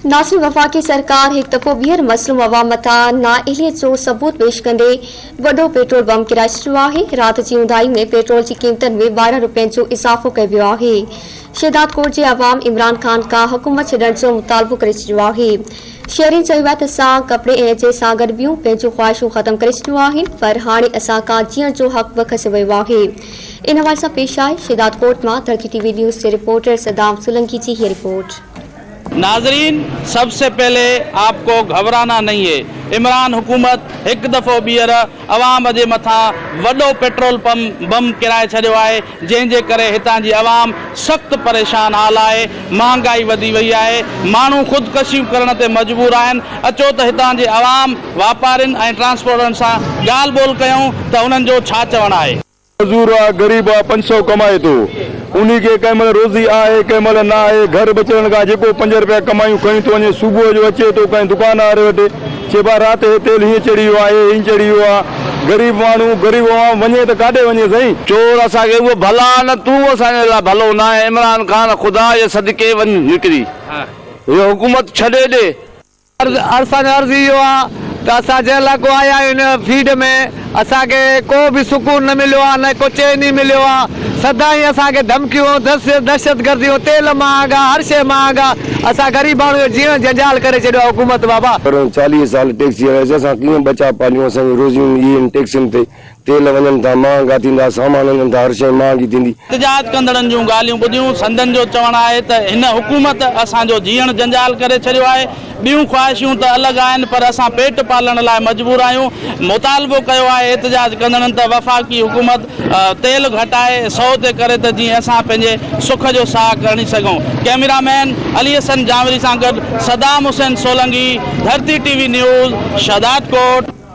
नासिर वफाकी सरकार एक दफ़ो ॿीहर मसइलो अवाम मथां नाअहलियत जो सबूत पेश कंदे वॾो पेट्रोल बम किराए छॾियो आहे। राति जी ऊंदाही में पेट्रोल जी क़ीमतनि में 12 रुपयनि जो इज़ाफ़ो कयो वियो आहे। शहदाद कोट जे अवाम इमरान खान खां हुकूमत छॾण जो मुतालबो करे छॾियो आहे। शहरीन चयो आहे त असां कपिड़े ऐं जे सां गॾु ॿियूं पंहिंजूं ख़्वाहिशूं ख़तमु करे छॾियूं आहिनि, पर हाणे असां खां जीअण जो हक़ बि खसियो वियो आहे। इन हवाले सां पेश आहे शहदाद कोट मां तड़की टीवी न्यूज़ जे रिपोर्टर सदाम सोलंकी जी ये रिपोर्ट। नाजरीन, सबसे पहले आपको घबराना नहीं है। इमरान हुकूमत एक दफ़ो ॿीहर अवाम जे मथां वॾो पेट्रोल बम किराए छॾियो आहे, जंहिंजे करे हितां जी अवाम सख़्तु परेशान हाल आहे। महांगाई वधी वई आहे, माण्हू ख़ुदकशी करण ते मजबूर आहिनि। अचो त हितां जे अवाम वापारियुनि ऐं ट्रांसपोर्टनि सां ॻाल्हि ॿोल कयूं त उन्हनि जो छा चवणु आहे। मजदूर आहे, गरीब आहे, 500 कमाए थो, उन्हीं के कंहिं महिल रोज़ी आहे, कंहिं महिल न आहे। घर बचण खां जेको 5 रुपया कमायूं खणी थो वञे, सुबुह जो अचे थो कंहिं दुकान वारे वटि, चइबो आहे राति जो तेल हीअं चढ़ी वियो आहे, हीअं चढ़ी वियो आहे। गरीब माण्हू गरीब वञे त काॾे वञे साईं। चोर असांखे उहो भला न, तूं असांजे लाइ भलो न आहे। इमरान खान ख़ुदा जे सदके वञ निकिरी, इहो हुकूमत छॾे ॾे। असांजो अर्ज़ु इहो आहे त असां जंहिं लाइ आया आहियूं इन फील्ड में असांखे को बि सुकून न मिलियो आहे, न को चैन ई मिलियो आहे। सदाईं असांखे धमकियूं, दहशतगर्दियूं, तेल महांगा, हर शइ महांगा। असां ग़रीब माण्हू जो जीवन जंजाल करे छॾियो आहे हुकूमत बाबा। 40 साल टैक्सी हलाए, असां कीअं बचा पालियूं? असांजी रोज़ियूं इहे टैक्सियुनि ते तेल वञनि था, महांगा थींदा, सामान वञनि था, हर शइ महांगी थींदी। इतिजाज कंदड़नि जूं ॻाल्हियूं ॿुधियूं। संदन जो चवणु आहे त हिन हुकूमत असांजो जीअण जंजाल करे छॾियो आहे। ॿियूं ख़्वाहिशूं त अलॻि आहिनि, पर असां पेट पालण लाइ मजबूर आहियूं। मुतालबो कयो आहे एतिजाज कंदड़नि त वफ़ाक़ी हुकूमत तेल घटाए 100 ते करे, त जीअं असां पंहिंजे सुख जो साह खणी सघूं। कैमरामैन अली हसन जावरी सां गॾु सदाम हुसैन सोलंकी, धरती टीवी न्यूज़, शहदाद कोट।